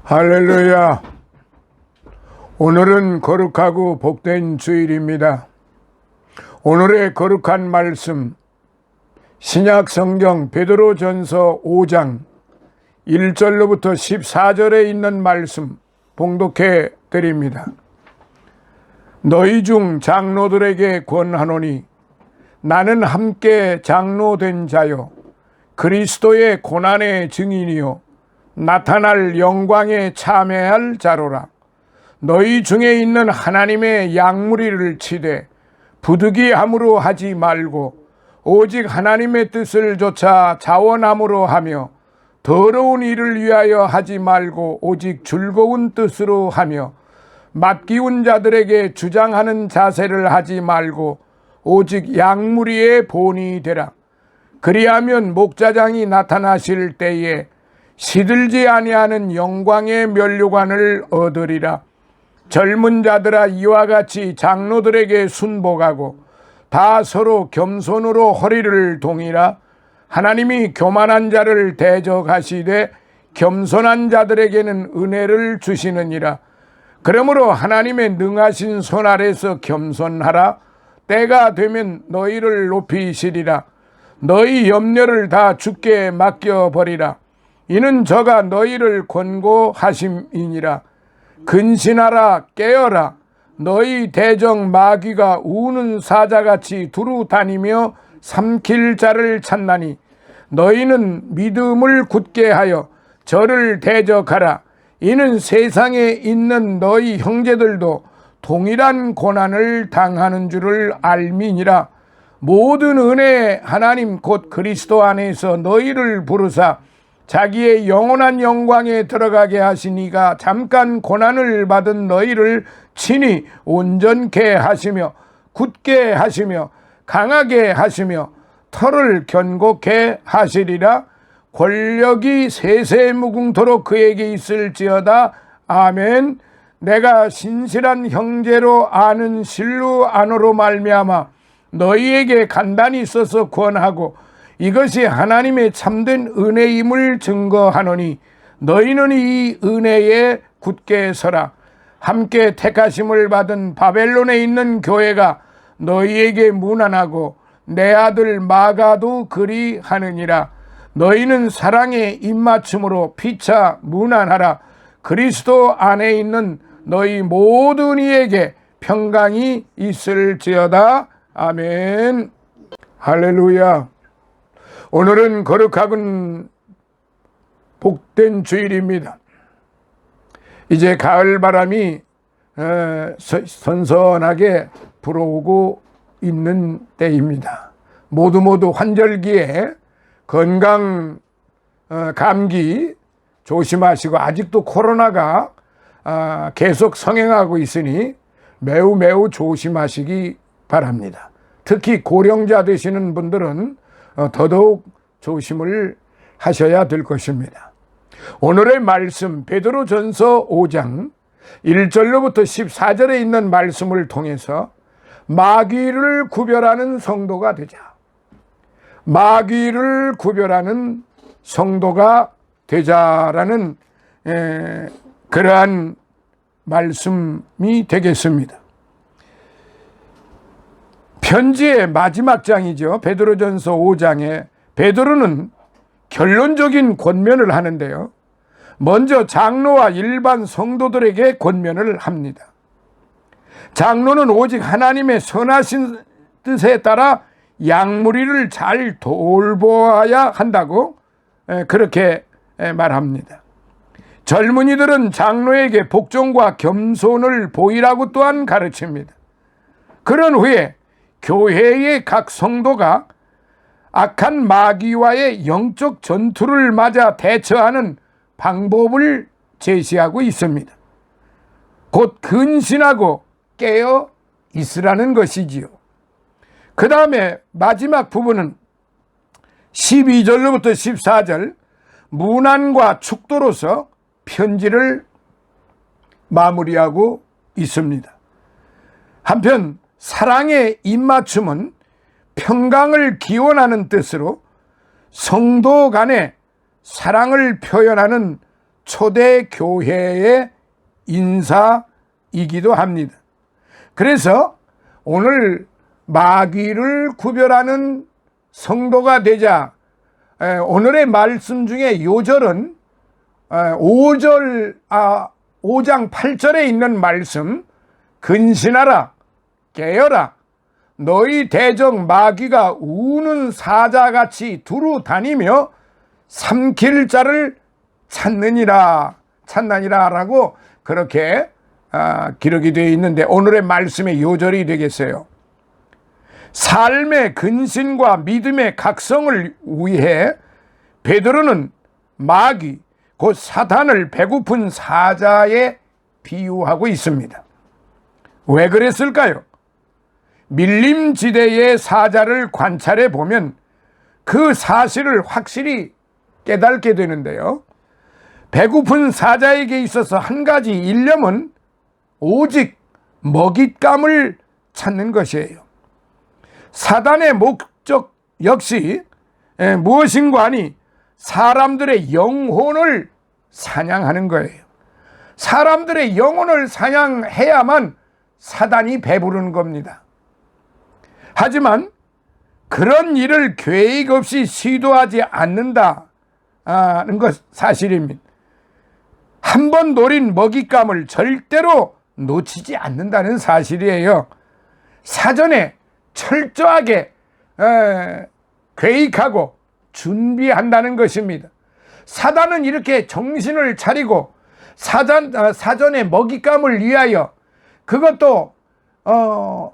할렐루야. 오늘은 거룩하고 복된 주일입니다. 오늘의 거룩한 말씀, 신약성경 베드로전서 5장 1절로부터 14절에 있는 말씀 봉독해 드립니다. 너희 중 장로들에게 권하노니 나는 함께 장로된 자요 그리스도의 고난의 증인이요 나타날 영광에 참여할 자로라. 너희 중에 있는 하나님의 양무리를 치되 부득이함으로 하지 말고 오직 하나님의 뜻을 조차 자원함으로 하며 더러운 일을 위하여 하지 말고 오직 즐거운 뜻으로 하며 맡기운 자들에게 주장하는 자세를 하지 말고 오직 양무리의 본이 되라. 그리하면 목자장이 나타나실 때에 시들지 아니하는 영광의 면류관을 얻으리라. 젊은 자들아 이와 같이 장로들에게 순복하고 다 서로 겸손으로 허리를 동이라. 하나님이 교만한 자를 대적하시되 겸손한 자들에게는 은혜를 주시느니라. 그러므로 하나님의 능하신 손 아래서 겸손하라. 때가 되면 너희를 높이시리라. 너희 염려를 다 주께 맡겨버리라. 이는 저가 너희를 권고하심이니라. 근신하라 깨어라. 너희 대적 마귀가 우는 사자같이 두루 다니며 삼킬 자를 찾나니 너희는 믿음을 굳게 하여 저를 대적하라. 이는 세상에 있는 너희 형제들도 동일한 고난을 당하는 줄을 알미니라. 모든 은혜의 하나님 곧 그리스도 안에서 너희를 부르사 자기의 영원한 영광에 들어가게 하시니가 잠깐 고난을 받은 너희를 친히 온전케 하시며 굳게 하시며 강하게 하시며 털을 견고케 하시리라. 권력이 세세무궁토록 그에게 있을지어다. 아멘. 내가 신실한 형제로 아는 실루 안으로 말미암아 너희에게 간단히 써서 권하고 이것이 하나님의 참된 은혜임을 증거하노니 너희는 이 은혜에 굳게 서라. 함께 택하심을 받은 바벨론에 있는 교회가 너희에게 문안하고 내 아들 마가도 그리하느니라. 너희는 사랑의 입맞춤으로 피차 문안하라. 그리스도 안에 있는 너희 모든 이에게 평강이 있을지어다. 아멘. 할렐루야. 오늘은 거룩하고 복된 주일입니다. 이제 가을 바람이 선선하게 불어오고 있는 때입니다. 모두 환절기에 건강 감기 조심하시고 아직도 코로나가 계속 성행하고 있으니 매우 조심하시기 바랍니다. 특히 고령자 되시는 분들은 더더욱 조심을 하셔야 될 것입니다. 오늘의 말씀 베드로전서 5장 1절로부터 14절에 있는 말씀을 통해서 마귀를 구별하는 성도가 되자. 마귀를 구별하는 성도가 되자라는 그러한 말씀이 되겠습니다. 편지의 마지막 장이죠. 베드로전서 5장에 베드로는 결론적인 권면을 하는데요. 먼저 장로와 일반 성도들에게 권면을 합니다. 장로는 오직 하나님의 선하신 뜻에 따라 양무리를 잘 돌보아야 한다고 그렇게 말합니다. 젊은이들은 장로에게 복종과 겸손을 보이라고 또한 가르칩니다. 그런 후에 교회의 각 성도가 악한 마귀와의 영적 전투를 맞아 대처하는 방법을 제시하고 있습니다. 곧 근신하고 깨어 있으라는 것이지요. 그 다음에 마지막 부분은 12절로부터 14절 문안과 축도로서 편지를 마무리하고 있습니다. 한편 사랑의 입맞춤은 평강을 기원하는 뜻으로 성도 간에 사랑을 표현하는 초대 교회의 인사이기도 합니다. 그래서 오늘 마귀를 구별하는 성도가 되자 오늘의 말씀 중에 요절은 5장 8절에 있는 말씀, 근신하라 깨어라 너희 대적 마귀가 우는 사자같이 두루 다니며 삼킬 자를 찾느니라 라고 그렇게 기록이 되어 있는데 오늘의 말씀의 요절이 되겠어요. 삶의 근신과 믿음의 각성을 위해 베드로는 마귀 곧 사탄을 배고픈 사자에 비유하고 있습니다. 왜 그랬을까요? 밀림지대의 사자를 관찰해 보면 그 사실을 확실히 깨닫게 되는데요. 배고픈 사자에게 있어서 한 가지 일념은 오직 먹잇감을 찾는 것이에요. 사단의 목적 역시 무엇인가 하니 사람들의 영혼을 사냥하는 거예요. 사람들의 영혼을 사냥해야만 사단이 배부르는 겁니다. 하지만 그런 일을 계획 없이 시도하지 않는다는 것 사실입니다. 한 번 노린 먹잇감을 절대로 놓치지 않는다는 사실이에요. 사전에 철저하게 계획하고 준비한다는 것입니다. 사단은 이렇게 정신을 차리고 사전에 먹잇감을 위하여 그것도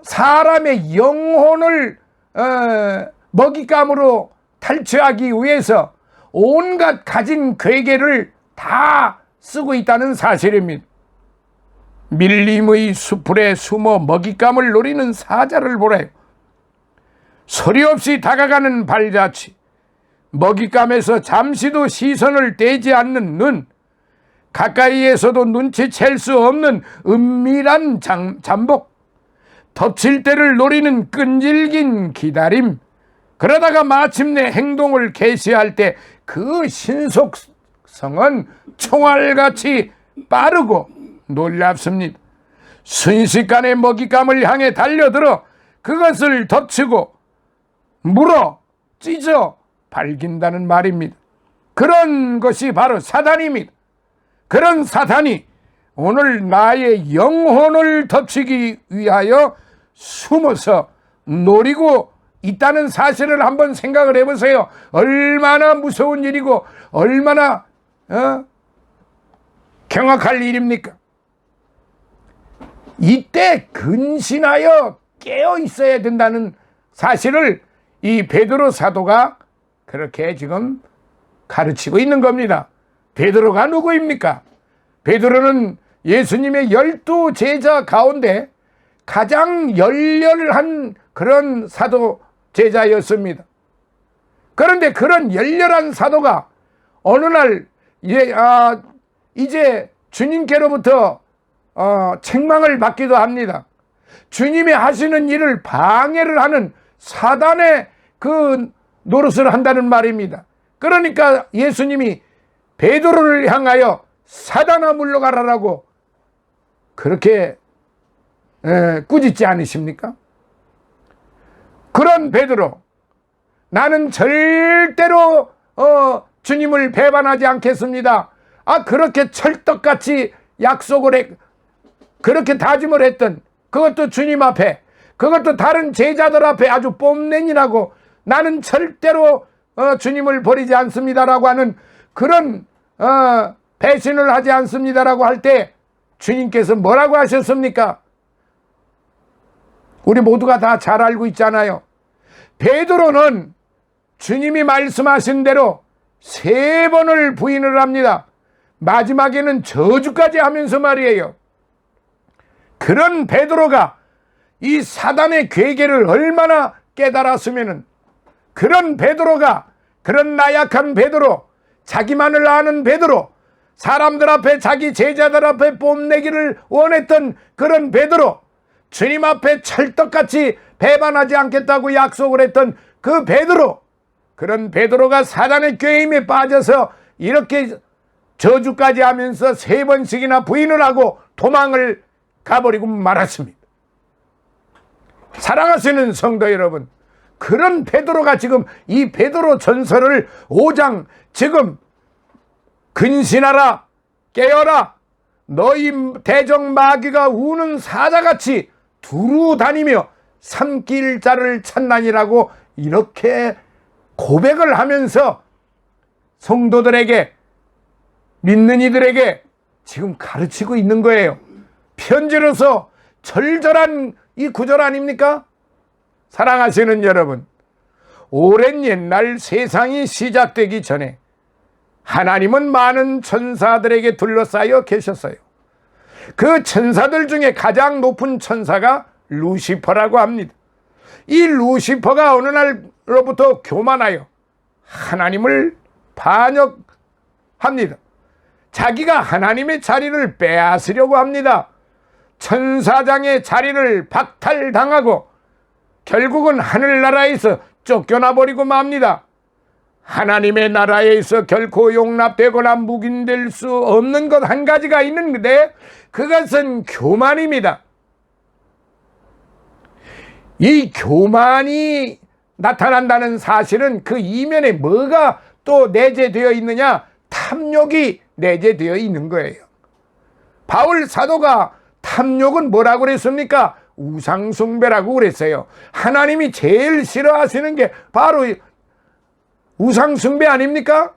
사람의 영혼을 먹잇감으로 탈취하기 위해서 온갖 가진 괴계를 다 쓰고 있다는 사실입니다. 밀림의 수풀에 숨어 먹잇감을 노리는 사자를 보래요. 소리 없이 다가가는 발자취, 먹잇감에서 잠시도 시선을 떼지 않는 눈, 가까이에서도 눈치챌 수 없는 은밀한 잠복, 덮칠 때를 노리는 끈질긴 기다림, 그러다가 마침내 행동을 개시할 때 그 신속성은 총알같이 빠르고 놀랍습니다. 순식간에 먹잇감을 향해 달려들어 그것을 덮치고 물어 찢어 밝힌다는 말입니다. 그런 것이 바로 사단입니다. 그런 사단이 오늘 나의 영혼을 덮치기 위하여 숨어서 노리고 있다는 사실을 한번 생각을 해보세요. 얼마나 무서운 일이고 얼마나 경악할 일입니까? 이때 근신하여 깨어 있어야 된다는 사실을 이 베드로 사도가 그렇게 지금 가르치고 있는 겁니다. 베드로가 누구입니까? 베드로는 예수님의 12 제자 가운데 가장 열렬한 그런 사도 제자였습니다. 그런데 그런 열렬한 사도가 어느 날 이제 주님께로부터 책망을 받기도 합니다. 주님이 하시는 일을 방해를 하는 사단의 그 노릇을 한다는 말입니다. 그러니까 예수님이 베드로를 향하여 사단아 물러가라라고 그렇게 꾸짖지 않으십니까? 그런 베드로, 나는 절대로 주님을 배반하지 않겠습니다. 그렇게 철떡같이 약속을 그렇게 다짐을 했던, 그것도 주님 앞에, 그것도 다른 제자들 앞에 아주 뽐내니라고 나는 절대로 주님을 버리지 않습니다라고 하는 그런 배신을 하지 않습니다라고 할 때 주님께서 뭐라고 하셨습니까? 우리 모두가 다 잘 알고 있잖아요. 베드로는 주님이 말씀하신 대로 3번을 부인을 합니다. 마지막에는 저주까지 하면서 말이에요. 그런 베드로가 이 사단의 괴계를 얼마나 깨달았으면은, 그런 베드로가, 그런 나약한 베드로, 자기만을 아는 베드로, 사람들 앞에, 자기 제자들 앞에 뽐내기를 원했던 그런 베드로, 주님 앞에 철떡같이 배반하지 않겠다고 약속을 했던 그 베드로, 그런 베드로가 사단의 꾀임에 빠져서 이렇게 저주까지 하면서 3번씩이나 부인을 하고 도망을 가버리고 말았습니다. 사랑하시는 성도 여러분, 그런 베드로가 지금 이 베드로 전설을 5장 지금 근신하라, 깨어라, 너희 대적 마귀가 우는 사자같이 두루 다니며 삼킬 자를 찾나니라고 이렇게 고백을 하면서 성도들에게, 믿는 이들에게 지금 가르치고 있는 거예요. 편지로서 절절한 이 구절 아닙니까? 사랑하시는 여러분, 오랜 옛날 세상이 시작되기 전에 하나님은 많은 천사들에게 둘러싸여 계셨어요. 그 천사들 중에 가장 높은 천사가 루시퍼라고 합니다. 이 루시퍼가 어느 날로부터 교만하여 하나님을 반역합니다. 자기가 하나님의 자리를 빼앗으려고 합니다. 천사장의 자리를 박탈당하고 결국은 하늘나라에서 쫓겨나 버리고 맙니다. 하나님의 나라에서 결코 용납되거나 묵인될 수 없는 것 한 가지가 있는데 그것은 교만입니다. 이 교만이 나타난다는 사실은 그 이면에 뭐가 또 내재되어 있느냐? 탐욕이 내재되어 있는 거예요. 바울 사도가 탐욕은 뭐라고 그랬습니까? 우상숭배라고 그랬어요. 하나님이 제일 싫어하시는 게 바로 우상숭배 아닙니까?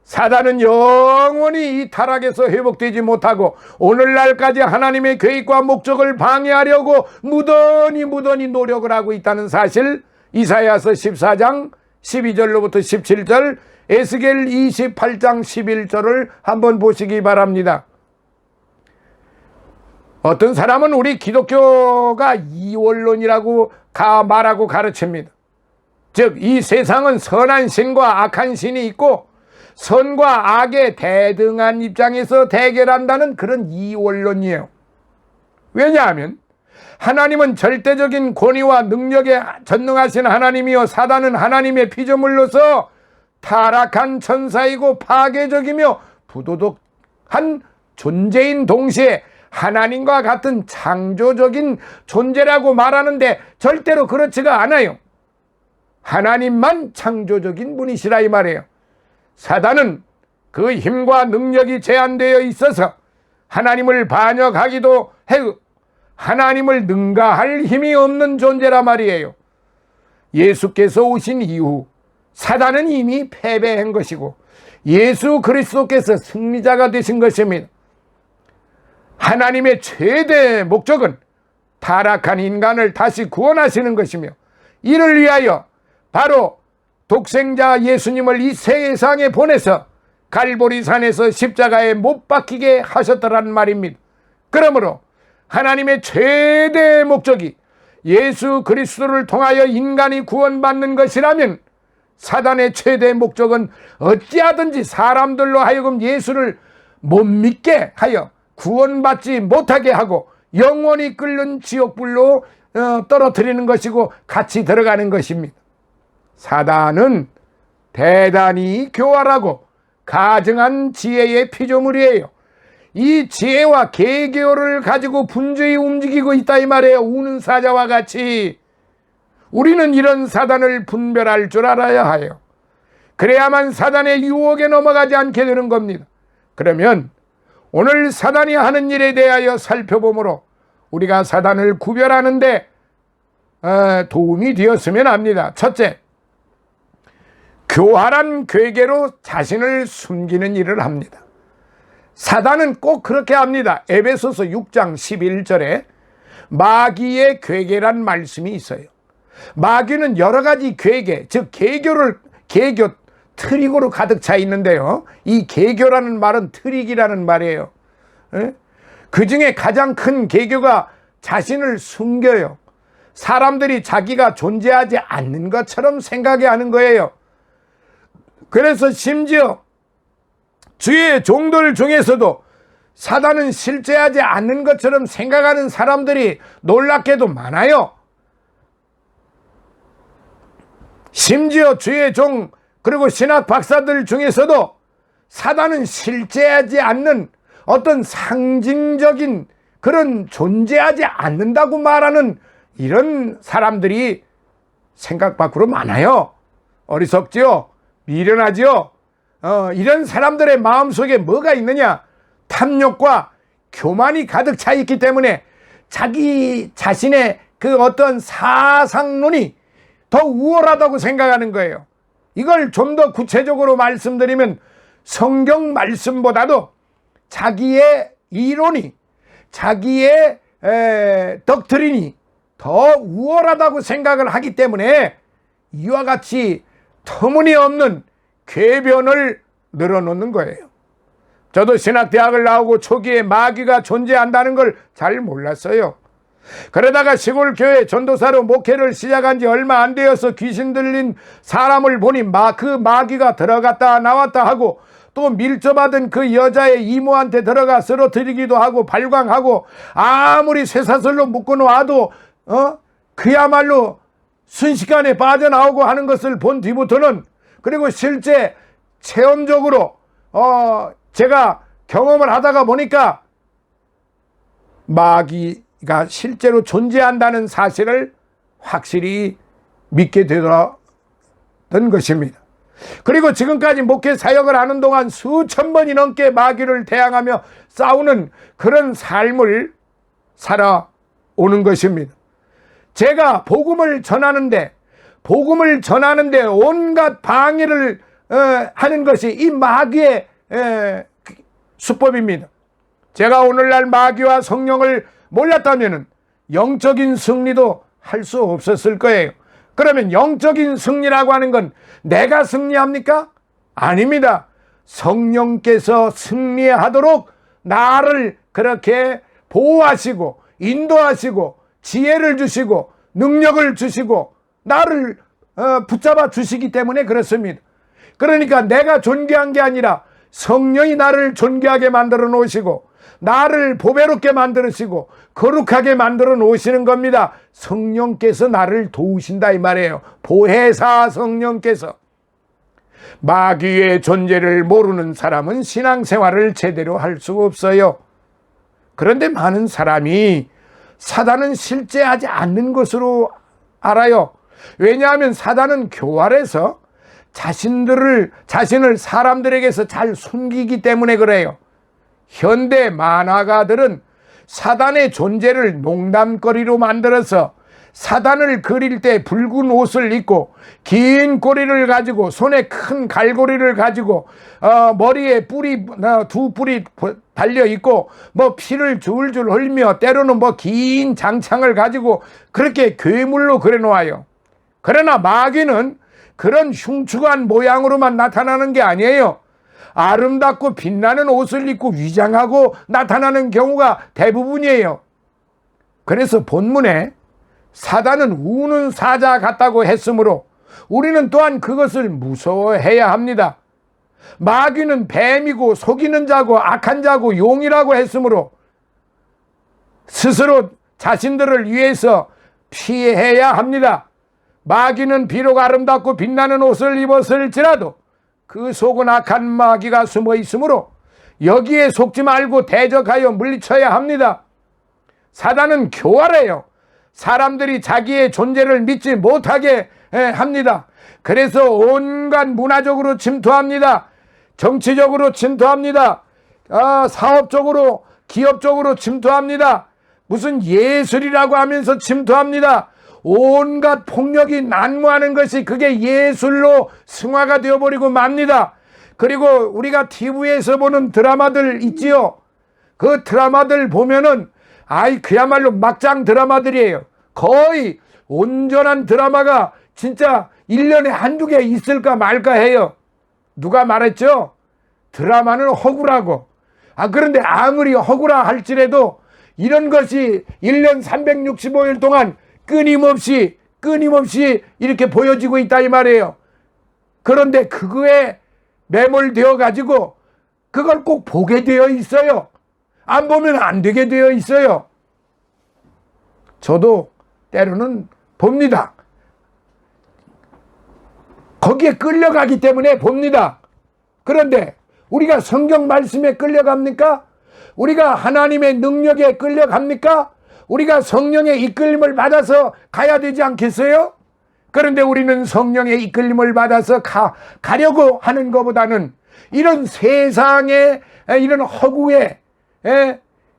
사단은 영원히 이 타락에서 회복되지 못하고 오늘날까지 하나님의 계획과 목적을 방해하려고 무던히 노력을 하고 있다는 사실, 이사야서 14장 12절로부터 17절, 에스겔 28장 11절을 한번 보시기 바랍니다. 어떤 사람은 우리 기독교가 이원론이라고 말하고 가르칩니다. 즉, 이 세상은 선한 신과 악한 신이 있고 선과 악의 대등한 입장에서 대결한다는 그런 이원론이에요. 왜냐하면 하나님은 절대적인 권위와 능력에 전능하신 하나님이요, 사단은 하나님의 피조물로서 타락한 천사이고 파괴적이며 부도덕한 존재인 동시에 하나님과 같은 창조적인 존재라고 말하는데 절대로 그렇지가 않아요. 하나님만 창조적인 분이시라 이 말이에요. 사단은 그 힘과 능력이 제한되어 있어서 하나님을 반역하기도 해요. 하나님을 능가할 힘이 없는 존재라 말이에요. 예수께서 오신 이후 사단은 이미 패배한 것이고 예수 그리스도께서 승리자가 되신 것입니다. 하나님의 최대 목적은 타락한 인간을 다시 구원하시는 것이며 이를 위하여 바로 독생자 예수님을 이 세상에 보내서 갈보리산에서 십자가에 못 박히게 하셨더란 말입니다. 그러므로 하나님의 최대 목적이 예수 그리스도를 통하여 인간이 구원받는 것이라면 사단의 최대 목적은 어찌하든지 사람들로 하여금 예수를 못 믿게 하여 구원받지 못하게 하고 영원히 끓는 지옥불로 떨어뜨리는 것이고 같이 들어가는 것입니다. 사단은 대단히 교활하고 가증한 지혜의 피조물이에요. 이 지혜와 계교를 가지고 분주히 움직이고 있다 이 말이에요. 우는 사자와 같이. 우리는 이런 사단을 분별할 줄 알아야 해요. 그래야만 사단의 유혹에 넘어가지 않게 되는 겁니다. 그러면 오늘 사단이 하는 일에 대하여 살펴보므로 우리가 사단을 구별하는데 도움이 되었으면 합니다. 첫째, 교활한 괴계로 자신을 숨기는 일을 합니다. 사단은 꼭 그렇게 합니다. 에베소서 6장 11절에 마귀의 괴계란 말씀이 있어요. 마귀는 여러 가지 괴계, 즉 계교, 트릭으로 가득 차 있는데요. 이 계교라는 말은 트릭이라는 말이에요. 그 중에 가장 큰 계교가 자신을 숨겨요. 사람들이 자기가 존재하지 않는 것처럼 생각해 하는 거예요. 그래서 심지어 주의 종들 중에서도 사단은 실제하지 않는 것처럼 생각하는 사람들이 놀랍게도 많아요. 심지어 주의 종 그리고 신학 박사들 중에서도 사단은 실제하지 않는 어떤 상징적인 그런 존재하지 않는다고 말하는 이런 사람들이 생각 밖으로 많아요. 어리석지요? 미련하지요? 이런 사람들의 마음속에 뭐가 있느냐? 탐욕과 교만이 가득 차 있기 때문에 자기 자신의 그 어떤 사상론이 더 우월하다고 생각하는 거예요. 이걸 좀 더 구체적으로 말씀드리면 성경 말씀보다도 자기의 이론이, 자기의 덕트린이 더 우월하다고 생각을 하기 때문에 이와 같이 터무니없는 궤변을 늘어놓는 거예요. 저도 신학대학을 나오고 초기에 마귀가 존재한다는 걸 잘 몰랐어요. 그러다가 시골 교회 전도사로 목회를 시작한 지 얼마 안 되어서 귀신 들린 사람을 보니 그 마귀가 들어갔다 나왔다 하고, 또 밀접하던 그 여자의 이모한테 들어가 쓰러뜨리기도 하고 발광하고, 아무리 쇠사슬로 묶어놓아도 그야말로 순식간에 빠져나오고 하는 것을 본 뒤부터는, 그리고 실제 체험적으로 제가 경험을 하다가 보니까 마귀가 실제로 존재한다는 사실을 확실히 믿게 되던 것입니다. 그리고 지금까지 목회 사역을 하는 동안 수천 번이 넘게 마귀를 대항하며 싸우는 그런 삶을 살아오는 것입니다. 제가 복음을 전하는데 온갖 방해를 하는 것이 이 마귀의 수법입니다. 제가 오늘날 마귀와 성령을 몰랐다면 영적인 승리도 할 수 없었을 거예요. 그러면 영적인 승리라고 하는 건 내가 승리합니까? 아닙니다. 성령께서 승리하도록 나를 그렇게 보호하시고 인도하시고 지혜를 주시고 능력을 주시고 나를 붙잡아 주시기 때문에 그렇습니다. 그러니까 내가 존귀한 게 아니라 성령이 나를 존귀하게 만들어 놓으시고 나를 보배롭게 만들으시고 거룩하게 만들어 놓으시는 겁니다. 성령께서 나를 도우신다 이 말이에요. 보혜사 성령께서. 마귀의 존재를 모르는 사람은 신앙생활을 제대로 할 수가 없어요. 그런데 많은 사람이 사단은 실제하지 않는 것으로 알아요. 왜냐하면 사단은 교활해서 자신을 사람들에게서 잘 숨기기 때문에 그래요. 현대 만화가들은 사단의 존재를 농담거리로 만들어서 사단을 그릴 때 붉은 옷을 입고 긴 꼬리를 가지고 손에 큰 갈고리를 가지고 머리에 두 뿔이 달려 있고 피를 줄줄 흘리며 때로는 긴 장창을 가지고 그렇게 괴물로 그려 놓아요. 그러나 마귀는 그런 흉측한 모양으로만 나타나는 게 아니에요. 아름답고 빛나는 옷을 입고 위장하고 나타나는 경우가 대부분이에요. 그래서 본문에 사단은 우는 사자 같다고 했으므로 우리는 또한 그것을 무서워해야 합니다. 마귀는 뱀이고 속이는 자고 악한 자고 용이라고 했으므로 스스로 자신들을 위해서 피해야 합니다. 마귀는 비록 아름답고 빛나는 옷을 입었을지라도 그 속은 악한 마귀가 숨어 있으므로 여기에 속지 말고 대적하여 물리쳐야 합니다. 사단은 교활해요. 사람들이 자기의 존재를 믿지 못하게 합니다. 그래서 온갖 문화적으로 침투합니다. 정치적으로 침투합니다. 사업적으로 기업적으로 침투합니다. 무슨 예술이라고 하면서 침투합니다. 온갖 폭력이 난무하는 것이 그게 예술로 승화가 되어버리고 맙니다. 그리고 우리가 TV에서 보는 드라마들 있지요. 그 드라마들 보면은 그야말로 막장 드라마들이에요. 거의 온전한 드라마가 진짜 1년에 한두 개 있을까 말까 해요. 누가 말했죠? 드라마는 허구라고. 그런데 아무리 허구라 할지라도 이런 것이 1년 365일 동안 끊임없이 이렇게 보여지고 있다 이 말이에요. 그런데 그거에 매몰되어 가지고 그걸 꼭 보게 되어 있어요. 안 보면 안 되게 되어 있어요. 저도 때로는 봅니다. 거기에 끌려가기 때문에 봅니다. 그런데 우리가 성경 말씀에 끌려갑니까? 우리가 하나님의 능력에 끌려갑니까? 우리가 성령의 이끌림을 받아서 가야 되지 않겠어요? 그런데 우리는 성령의 이끌림을 받아서 가려고 하는 것보다는 이런 세상의 이런 허구의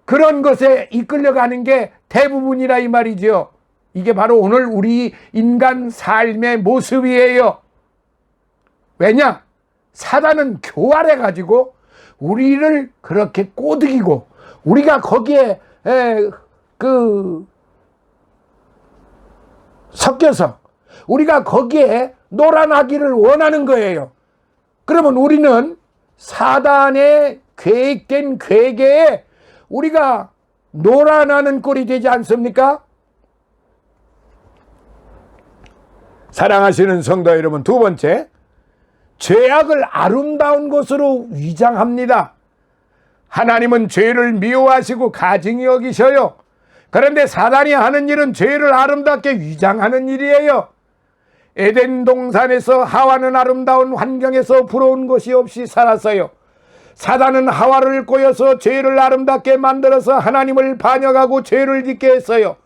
그런 것에 이끌려가는 게 대부분이라 이 말이죠. 이게 바로 오늘 우리 인간 삶의 모습이에요. 왜냐? 사단은 교활해 가지고 우리를 그렇게 꼬드기고 우리가 거기에 섞여서 우리가 거기에 놀아나기를 원하는 거예요. 그러면 우리는 사단의 계획된 괴계에 우리가 놀아나는 꼴이 되지 않습니까? 사랑하시는 성도 여러분, 두 번째, 죄악을 아름다운 것으로 위장합니다. 하나님은 죄를 미워하시고 가증히 여기셔요. 그런데 사단이 하는 일은 죄를 아름답게 위장하는 일이에요. 에덴 동산에서 하와는 아름다운 환경에서 부러운 것이 없이 살았어요. 사단은 하와를 꼬여서 죄를 아름답게 만들어서 하나님을 반역하고 죄를 짓게 했어요.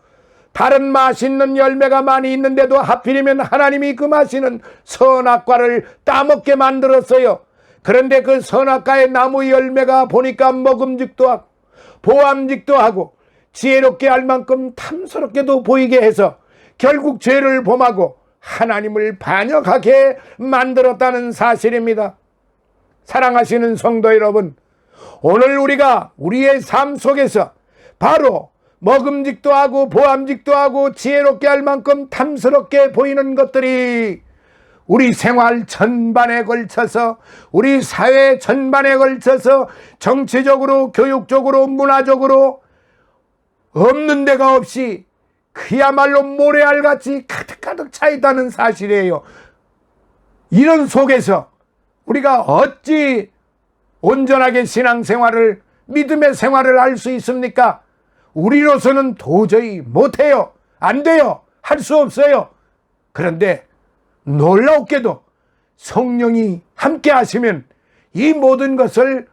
다른 맛있는 열매가 많이 있는데도 하필이면 하나님이 그 맛있는 선악과를 따먹게 만들었어요. 그런데 그 선악과의 나무 열매가 보니까 먹음직도 하고 보암직도 하고 지혜롭게 할 만큼 탐스럽게도 보이게 해서 결국 죄를 범하고 하나님을 반역하게 만들었다는 사실입니다. 사랑하시는 성도 여러분, 오늘 우리가 우리의 삶 속에서 바로 먹음직도 하고 보암직도 하고 지혜롭게 할 만큼 탐스럽게 보이는 것들이 우리 생활 전반에 걸쳐서 우리 사회 전반에 걸쳐서 정치적으로 교육적으로 문화적으로 없는 데가 없이 그야말로 모래알같이 가득가득 차 있다는 사실이에요. 이런 속에서 우리가 어찌 온전하게 신앙생활을 믿음의 생활을 할 수 있습니까? 우리로서는 도저히 못해요. 안 돼요. 할 수 없어요. 그런데 놀랍게도 성령이 함께 하시면 이 모든 것을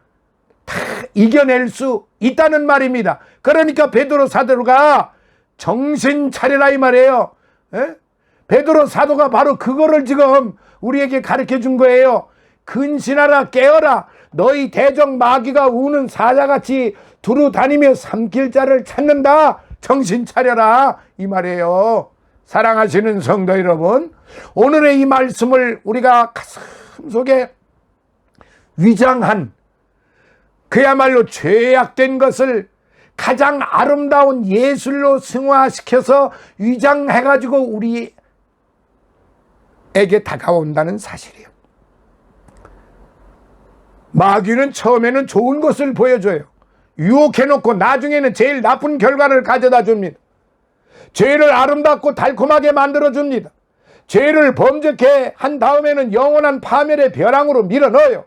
다 이겨낼 수 있다는 말입니다. 그러니까 베드로 사도가 정신 차리라 이 말이에요. 베드로 사도가 바로 그거를 지금 우리에게 가르쳐 준 거예요. 근신하라, 깨어라. 너희 대적 마귀가 우는 사자같이 두루 다니며 삼킬 자를 찾는다. 정신 차려라 이 말이에요. 사랑하시는 성도 여러분, 오늘의 이 말씀을 우리가 가슴 속에 위장한 그야말로 죄악된 것을 가장 아름다운 예술로 승화시켜서 위장해가지고 우리에게 다가온다는 사실이에요. 마귀는 처음에는 좋은 것을 보여줘요. 유혹해놓고 나중에는 제일 나쁜 결과를 가져다 줍니다. 죄를 아름답고 달콤하게 만들어줍니다. 죄를 범죄케 한 다음에는 영원한 파멸의 벼랑으로 밀어넣어요.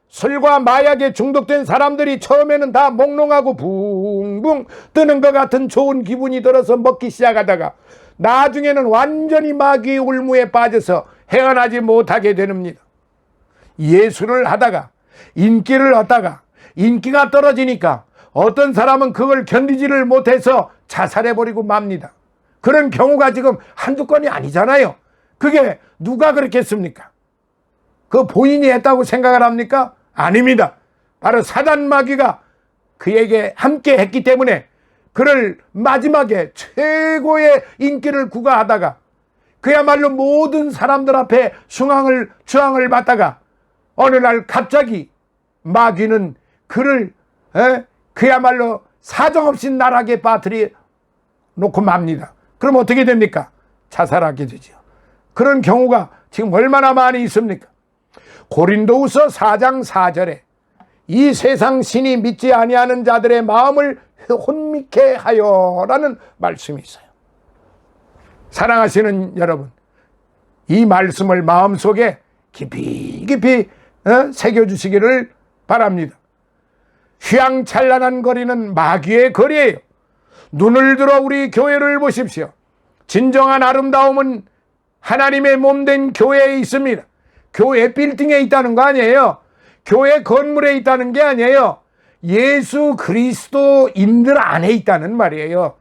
술과 마약에 중독된 사람들이 처음에는 다 몽롱하고 붕붕 뜨는 것 같은 좋은 기분이 들어서 먹기 시작하다가 나중에는 완전히 마귀의 울무에 빠져서 헤어나지 못하게 됩니다. 예술을 하다가 인기를 얻다가 인기가 떨어지니까 어떤 사람은 그걸 견디지를 못해서 자살해버리고 맙니다. 그런 경우가 지금 한두 건이 아니잖아요. 그게 누가 그렇겠습니까? 그 본인이 했다고 생각을 합니까? 아닙니다. 바로 사단 마귀가 그에게 함께 했기 때문에 그를 마지막에 최고의 인기를 구가하다가 그야말로 모든 사람들 앞에 주앙을 받다가 어느 날 갑자기 마귀는 그를 그야말로 사정없이 나락에 빠뜨려 놓고 맙니다. 그럼 어떻게 됩니까? 자살하게 되죠. 그런 경우가 지금 얼마나 많이 있습니까? 고린도후서 4장 4절에 이 세상 신이 믿지 아니하는 자들의 마음을 혼미케 하여라는 말씀이 있어요. 사랑하시는 여러분, 이 말씀을 마음속에 깊이 새겨주시기를 바랍니다. 휘황찬란한 거리는 마귀의 거리예요. 눈을 들어 우리 교회를 보십시오. 진정한 아름다움은 하나님의 몸된 교회에 있습니다. 교회 빌딩에 있다는 거 아니에요. 교회 건물에 있다는 게 아니에요. 예수 그리스도인들 안에 있다는 말이에요.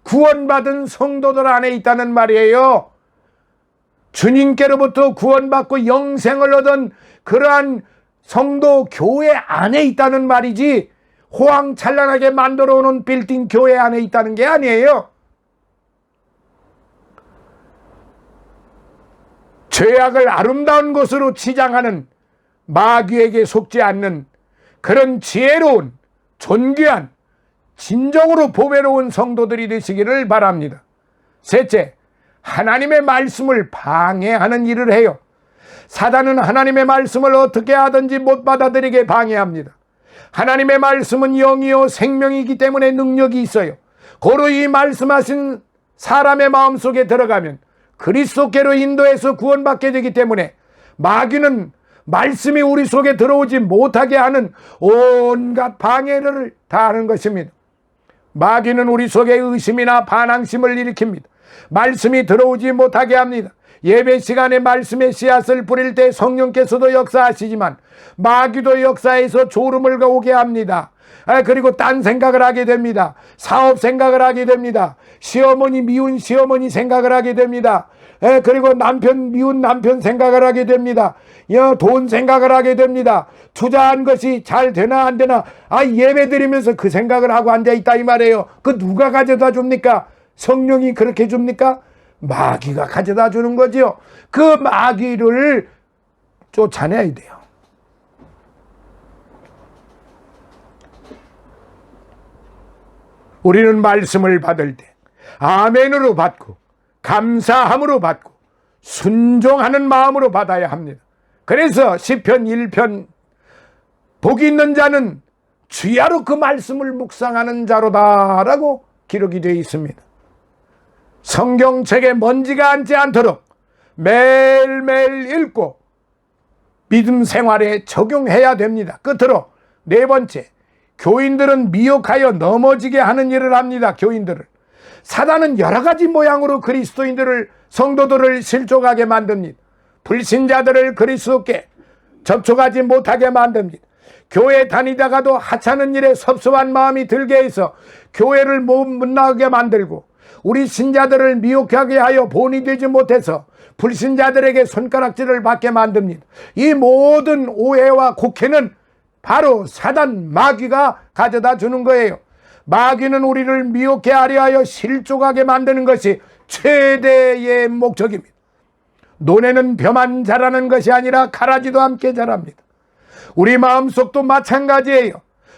구원받은 성도들 안에 있다는 말이에요. 주님께로부터 구원받고 영생을 얻은 그러한 성도 교회 안에 있다는 말이지, 호황찬란하게 만들어 오는 빌딩 교회 안에 있다는 게 아니에요. 죄악을 아름다운 것으로 치장하는 마귀에게 속지 않는 그런 지혜로운, 존귀한, 진정으로 보배로운 성도들이 되시기를 바랍니다. 셋째, 하나님의 말씀을 방해하는 일을 해요. 사단은 하나님의 말씀을 어떻게 하든지 못 받아들이게 방해합니다. 하나님의 말씀은 영이요 생명이기 때문에 능력이 있어요. 고로 이 말씀하신 사람의 마음속에 들어가면 그리스도께로 인도해서 구원받게 되기 때문에 마귀는 말씀이 우리 속에 들어오지 못하게 하는 온갖 방해를 다 하는 것입니다. 마귀는 우리 속에 의심이나 반항심을 일으킵니다. 말씀이 들어오지 못하게 합니다. 예배 시간에 말씀의 씨앗을 뿌릴 때 성령께서도 역사하시지만 마귀도 역사해서 졸음을 오게 합니다. 그리고 딴 생각을 하게 됩니다. 사업 생각을 하게 됩니다. 시어머니, 미운 시어머니 생각을 하게 됩니다. 그리고 남편, 미운 남편 생각을 하게 됩니다. 돈 생각을 하게 됩니다. 투자한 것이 잘 되나 안 되나, 예배 드리면서 그 생각을 하고 앉아있다 이 말이에요. 그 누가 가져다 줍니까? 성령이 그렇게 줍니까? 마귀가 가져다 주는 거지요. 그 마귀를 쫓아내야 돼요. 우리는 말씀을 받을 때 아멘으로 받고 감사함으로 받고 순종하는 마음으로 받아야 합니다. 그래서 시편 1편 복 있는 자는 주야로 그 말씀을 묵상하는 자로다라고 기록이 되어 있습니다. 성경책에 먼지가 앉지 않도록 매일매일 읽고 믿음 생활에 적용해야 됩니다. 끝으로 네 번째, 교인들은 미혹하여 넘어지게 하는 일을 합니다. 교인들을. 사단은 여러 가지 모양으로 그리스도인들을, 성도들을 실족하게 만듭니다. 불신자들을 그리스도께 접촉하지 못하게 만듭니다. 교회 다니다가도 하찮은 일에 섭섭한 마음이 들게 해서 교회를 못 나오게 만들고, 우리 신자들을 미혹하게 하여 본이 되지 못해서 불신자들에게 손가락질을 받게 만듭니다. 이 모든 오해와 곡해는 바로 사단 마귀가 가져다 주는 거예요. 마귀는 우리를 미혹해 하려 하여 실족하게 만드는 것이 최대의 목적입니다. 논에는 벼만 자라는 것이 아니라 가라지도 함께 자랍니다. 우리 마음속도 마찬가지예요.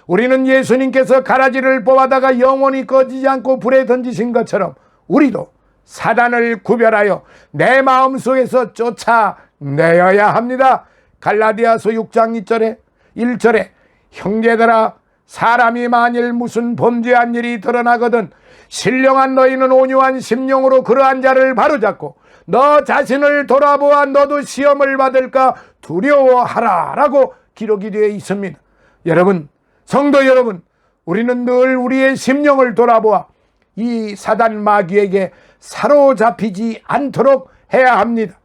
우리는 예수님께서 가라지를 뽑아다가 영원히 꺼지지 않고 불에 던지신 것처럼 우리도 사단을 구별하여 내 마음속에서 쫓아내어야 합니다. 갈라디아서 6장 1절에 형제들아, 사람이 만일 무슨 범죄한 일이 드러나거든 신령한 너희는 온유한 심령으로 그러한 자를 바로잡고 너 자신을 돌아보아 너도 시험을 받을까 두려워하라 라고 기록이 되어 있습니다. 여러분, 성도 여러분, 우리는 늘 우리의 심령을 돌아보아 이 사단 마귀에게 사로잡히지 않도록 해야 합니다.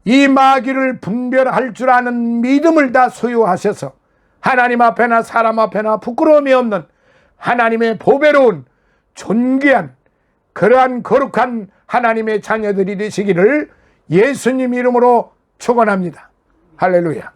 이 마귀를 분별할 줄 아는 믿음을 다 소유하셔서 하나님 앞에나 사람 앞에나 부끄러움이 없는 하나님의 보배로운 존귀한 그러한 거룩한 하나님의 자녀들이 되시기를 예수님 이름으로 축원합니다. 할렐루야.